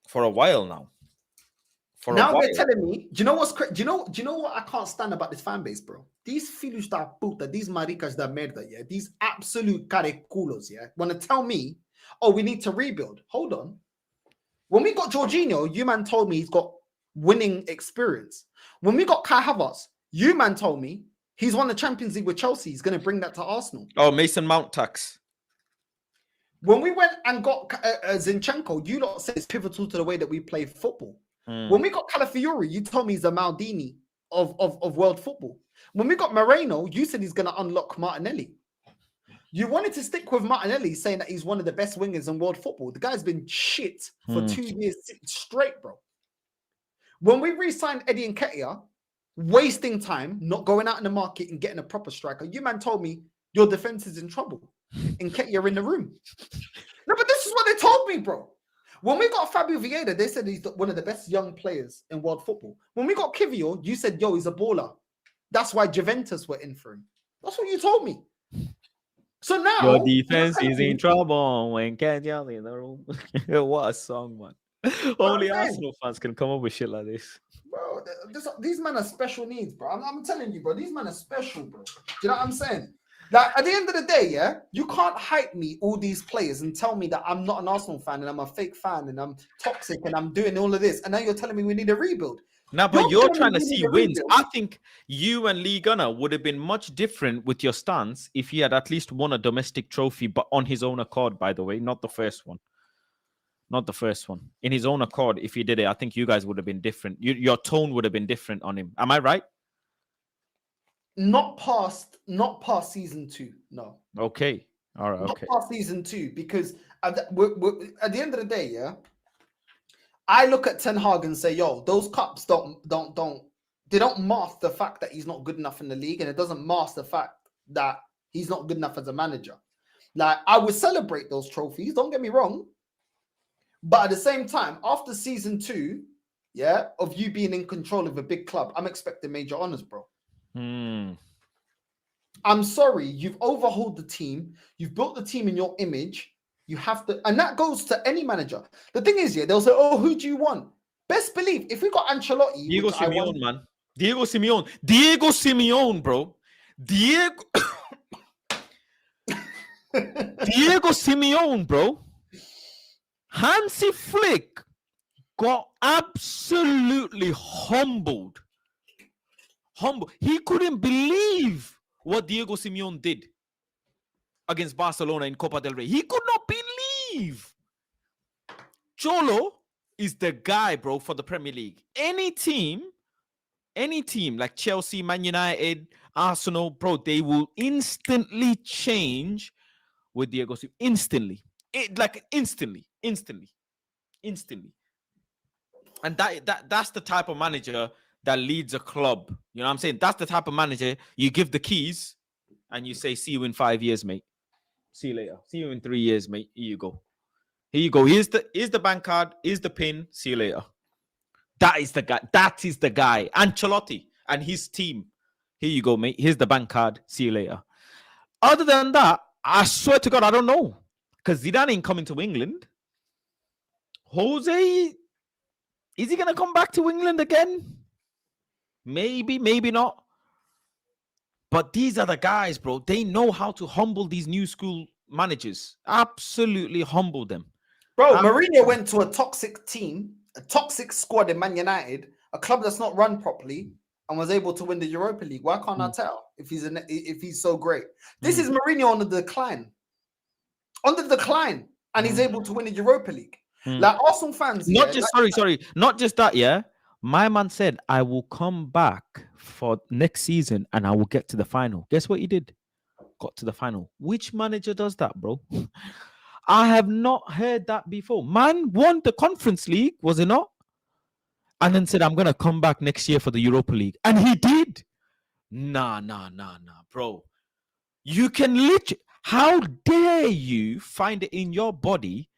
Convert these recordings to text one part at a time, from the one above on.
For a while now. Now they're telling me, do you know what's do you know what I can't stand about this fan base, bro? These filhos da puta, these maricas da merda, yeah, these absolute careculos, yeah, want to tell me, oh, we need to rebuild. Hold on. When we got Jorginho, you man told me he's got winning experience. When we got Kai Havertz, you man told me he's won the Champions League with Chelsea. He's going to bring that to Arsenal. Oh, Mason Mount tax. When we went and got Zinchenko, you lot said it's pivotal to the way that we play football. When we got Calafiori, you told me he's the Maldini of world football. When we got Moreno, you said he's going to unlock Martinelli. You wanted to stick with Martinelli, saying that he's one of the best wingers in world football. The guy's been shit for 2 years straight, bro. When we re-signed Eddie Nketiah, wasting time, not going out in the market and getting a proper striker, you man told me your defense is in trouble. Nketiah in the room. No, but this is what they told me, bro. When we got Fabio Vieira, they said he's one of the best young players in world football. When we got Kivio, you said, yo, he's a baller. That's why Juventus were in for him. That's what you told me. So now your defense is in trouble when Nketiah's in the room. What a song, man. Only Arsenal fans can come up with shit like this. Bro, these men are special needs, bro. I'm telling you, bro. These men are special, bro. Do you know what I'm saying? Like, at the end of the day, yeah, you can't hype me all these players and tell me that I'm not an Arsenal fan and I'm a fake fan and I'm toxic and I'm doing all of this. And now you're telling me we need a rebuild. No, but you're trying to see wins. I think you and Lee Gunner would have been much different with your stance if he had at least won a domestic trophy, but on his own accord, by the way, not the first one. Not the first one. In his own accord, if he did it, I think you guys would have been different. Your tone would have been different on him. Am I right? Not past season 2. No. Okay. All right. Not past season 2, because at the end of the day, yeah, I look at Ten Hag and say, yo, those cups don't mask the fact that he's not good enough in the league, and it doesn't mask the fact that he's not good enough as a manager. Like, I would celebrate those trophies, don't get me wrong, but at the same time, after season 2, yeah, of you being in control of a big club, I'm expecting major honors, bro. I'm sorry, you've overhauled the team, you've built the team in your image. You have to, and that goes to any manager. The thing is, yeah, they'll say, "Oh, who do you want?" Best believe, if we got Ancelotti, Diego Simeone, man, Diego Simeone, bro, Diego Simeone, bro. Hansi Flick got absolutely humbled. He couldn't believe what Diego Simeone did against Barcelona in Copa del Rey. He could not believe. Cholo is the guy, bro, for the Premier League. Any team like Chelsea, Man United, Arsenal, bro, they will instantly change with Diego Simeone. Instantly. Instantly. And that's the type of manager that leads a club. You know what I'm saying? That's the type of manager you give the keys and you say, see you in 5 years, mate. See you later. See you in 3 years, mate. Here you go. Here you go. Here's the bank card. Here's the pin. See you later. That is the guy. That is the guy. Ancelotti and his team. Here you go, mate. Here's the bank card. See you later. Other than that, I swear to God, I don't know. Because Zidane ain't coming to England. Jose, is he going to come back to England again? Maybe, maybe not. But these are the guys, bro. They know how to humble these new school managers. Absolutely humble them. Bro, Mourinho went to a toxic team, a toxic squad in Man United, a club that's not run properly, and was able to win the Europa League. Why can't I tell if he's so great? This is Mourinho on the decline. On the decline. And he's able to win the Europa League. Like Arsenal fans. Not just that, yeah. My man said, I will come back for next season and I will get to the final. Guess what he did? Got to the final. Which manager does that, bro? I have not heard that before. Man won the Conference League, was it not? And then said, I'm going to come back next year for the Europa League. And he did. Nah, bro. You can literally... How dare you find it in your body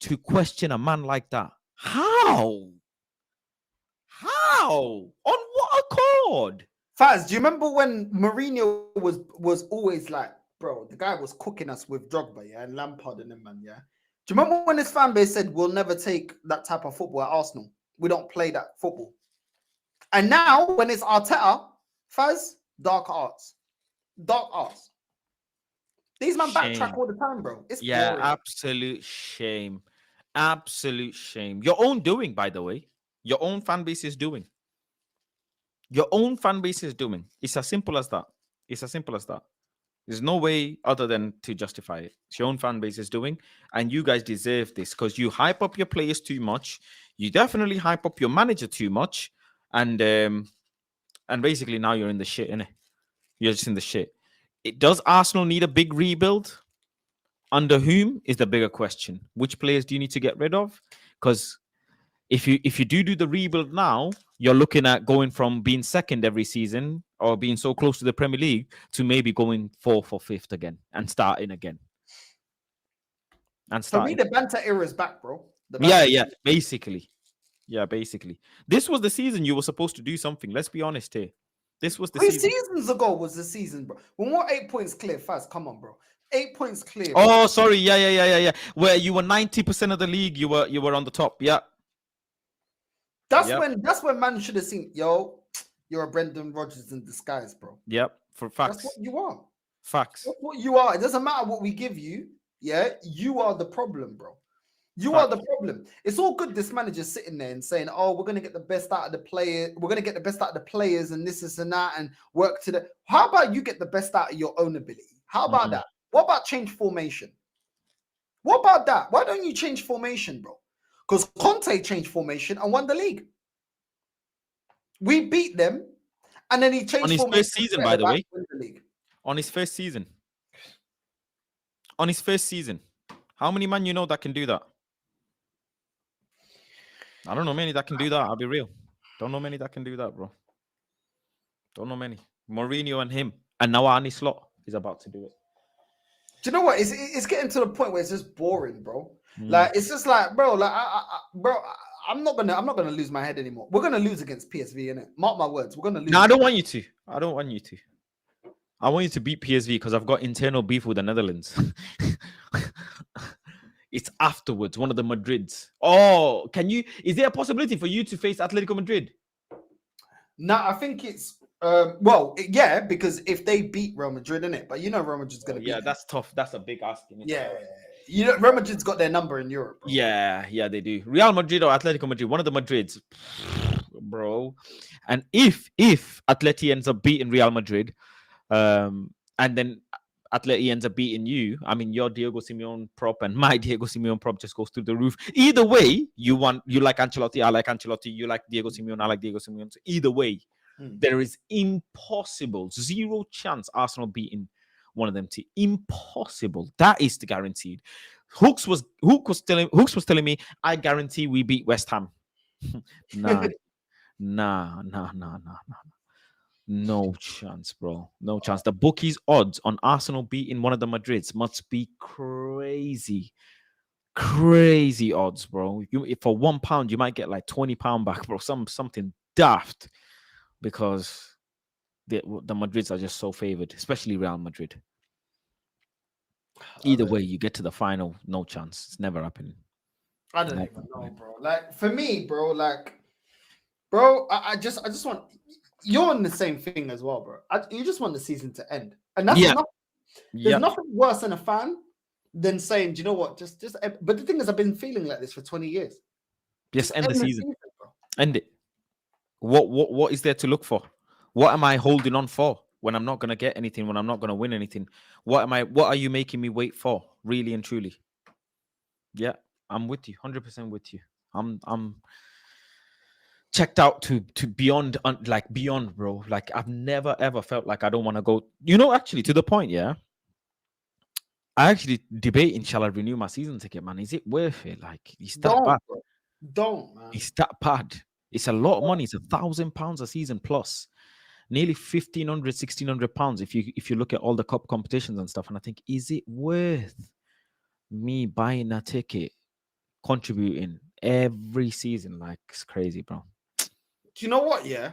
to question a man like that? How? On what accord? Faz, do you remember when Mourinho was always like, bro, the guy was cooking us with Drogba, yeah, and Lampard and them, man, yeah? Do you remember when this fan base said we'll never take that type of football at Arsenal? We don't play that football. And now when it's Arteta, Faz, dark arts. Dark arts. These man backtrack all the time, bro. It's Yeah, boring. absolute shame. Absolute shame. Your own doing, by the way. Your own fan base is doing. Your own fan base is doing. It's as simple as that. It's as simple as that. There's no way other than to justify it. It's your own fan base is doing, and you guys deserve this because you hype up your players too much. You definitely hype up your manager too much, and basically now you're in the shit, innit? You're just in the shit. Does Arsenal need a big rebuild? Under whom is the bigger question? Which players do you need to get rid of? Because if you do the rebuild now, you're looking at going from being second every season or being so close to the Premier League to maybe going fourth or fifth again and starting again. And For me, starting. the banter era is back, bro. Yeah, basically. Yeah, basically. This was the season you were supposed to do something. Let's be honest here. This was the 3 season. seasons ago was the season, bro. When we're 8 points clear, fast. Come on, bro. 8 points clear. Bro. Oh, sorry. Yeah. Where you were 90% of the league, you were on the top. Yeah. That's when man should have seen, yo, you're a Brendan Rodgers in disguise, bro. Yep. For facts. That's what you are. Facts. That's what you are. It doesn't matter what we give you. Yeah, you are the problem, bro. You are the problem. It's all good. This manager sitting there and saying, "Oh, we're gonna get the best out of the player. We're gonna get the best out of the players, and this and that, and work to the." How about you get the best out of your own ability? How about that? What about change formation? What about that? Why don't you change formation, bro? Because Conte changed formation and won the league. We beat them, and then he changed on his formation first season, by the way. Win the league. On his first season. On his first season. How many man you know that can do that? I don't know many that can do that. I'll be real. Don't know many that can do that, bro. Don't know many. Mourinho and him. And now Arne Slot is about to do it. Do you know what? It's getting to the point where it's just boring, bro. Like it's just like, bro, like I'm not gonna lose my head anymore. We're gonna lose against PSV, innit? Mark my words, we're gonna lose. No, I don't want you to. I don't want you to. I want you to beat PSV because I've got internal beef with the Netherlands. It's afterwards, one of the Madrids. Oh, is there a possibility for you to face Atletico Madrid? No, I think it's yeah, because if they beat Real Madrid, innit? But you know Real Madrid's gonna beat them. That's tough. That's a big ask. Yeah. You know, Real Madrid's got their number in Europe. Bro. Yeah, they do. Real Madrid or Atletico Madrid, one of the Madrids, bro. And if Atleti ends up beating Real Madrid, and then Atleti ends up beating you, I mean, your Diego Simeone prop and my Diego Simeone prop just goes through the roof. Either way, you like Ancelotti, I like Ancelotti, you like Diego Simeone, I like Diego Simeone. So either way, there is zero chance Arsenal beating one of them two. Impossible. That is the guaranteed. Hooks was telling me, I guarantee we beat West Ham. Nah. No chance, bro. No chance. The bookies' odds on Arsenal beating one of the Madrids must be crazy. Crazy odds, bro. For £1, you might get like £20 back, bro. Something daft. Because the Madrids are just so favored, especially Real Madrid. Either way, you get to the final, no chance. It's never happening. I don't even know, bro. Like for me, bro, I just want. You're on the same thing as well, bro. You just want the season to end, and that's enough. There's nothing worse than a fan than saying, "Do you know what? Just." But the thing is, I've been feeling like this for 20 years. Just end the season, bro. End it. What is there to look for? What am I holding on for when I'm not gonna get anything? When I'm not gonna win anything? What are you making me wait for? Really and truly. Yeah, I'm with you, 100% with you. I'm checked out to beyond, bro. Like I've never ever felt like I don't want to go. You know, actually, to the point, yeah. I actually debating, shall I renew my season ticket, man? Is it worth it? Like, it's that bad. Bro. Don't, man. It's that bad. It's a lot of money. It's £1,000 a season plus, nearly £1,500, £1,600 if you look at all the cup competitions and stuff. And I think, is it worth me buying a ticket, contributing every season? Like, it's crazy, bro. Do you know what? Yeah,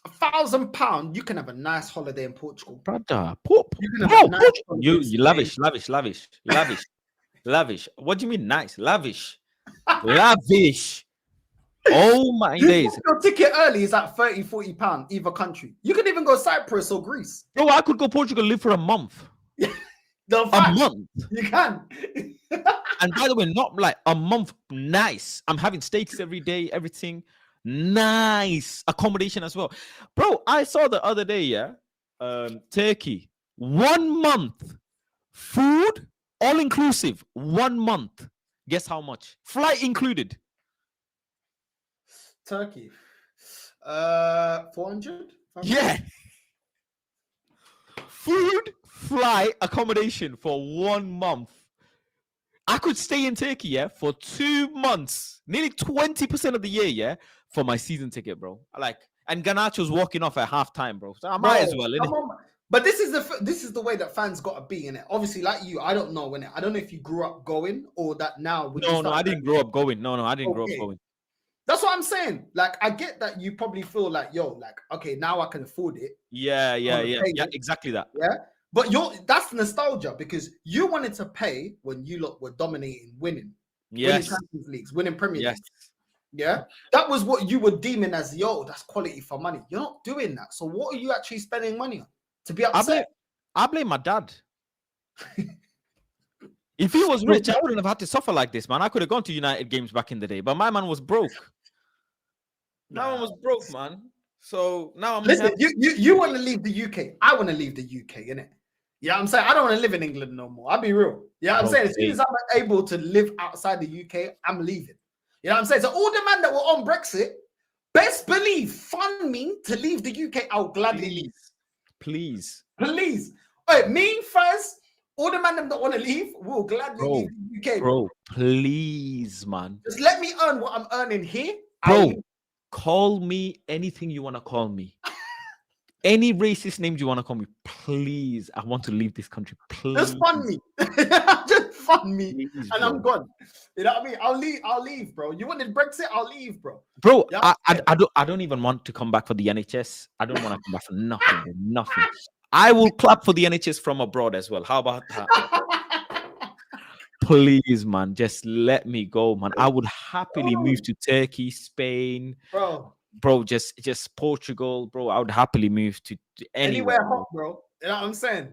£1,000, you can have a nice holiday in Portugal, brother. You can have a nice you lavish. Lavish. What do you mean nice? Lavish. Lavish. Oh my You days. book your ticket early is at 30, 40 pounds either country. You can even go Cyprus or Greece. Bro, I could go Portugal, live for a month. The A fact, month. you can. And by the way, not like a month. Nice. I'm having steaks every day, everything. Nice. Accommodation as well. Bro, I saw the other day, yeah. Turkey. 1 month. Food, all inclusive. 1 month. Guess how much? Flight included. Turkey. 400? Yeah. Food, flight, accommodation for 1 month. I could stay in Turkey, yeah, for 2 months, nearly 20% of the year, yeah, for my season ticket, bro. And Garnacho's walking off at halftime, bro. So I might as well. Come on. But this is the way that fans got to be in it. Obviously, like you, I don't know I don't know if you grew up going or that now. No, I didn't grow up going. No, I didn't grow up going. That's what I'm saying. Like, I get that you probably feel like, yo, like, okay, now I can afford it. Yeah, exactly that. Yeah. But that's nostalgia because you wanted to pay when you lot were dominating, winning Champions Leagues, winning Premier League. Yeah. That was what you were deeming as, yo, that's quality for money. You're not doing that. So what are you actually spending money on? To be upset? I blame my dad. If he was rich, I wouldn't have had to suffer like this, man. I could have gone to United games back in the day, but my man was broke. My man was broke, man. So now I'm listen. You want to leave the UK? I want to leave the UK, innit? Yeah, I'm saying I don't want to live in England no more. I'll be real. Yeah, I'm saying as soon as I'm able to live outside the UK, I'm leaving. You know what I'm saying? So all the men that were on Brexit, best believe, fund me to leave the UK. I'll gladly leave. Please. Wait, me and Faz, all the men that want to leave, will gladly leave the UK. Bro, please, man. Just let me earn what I'm earning here. Bro, call me anything you want to call me. Any racist names you want to call me, please. I want to leave this country. Please. Just fund me. Just fund me. Please, and bro. I'm gone. You know what I mean? I'll leave, bro. You wanted Brexit? I'll leave, bro. Bro, yeah. I don't even want to come back for the NHS. I don't want to come back for nothing. Nothing. I will clap for the NHS from abroad as well. How about that? Please, man. Just let me go, man. I would happily move to Turkey, Spain. Bro, just Portugal, bro. I would happily move to anywhere hot, bro. You know what I'm saying?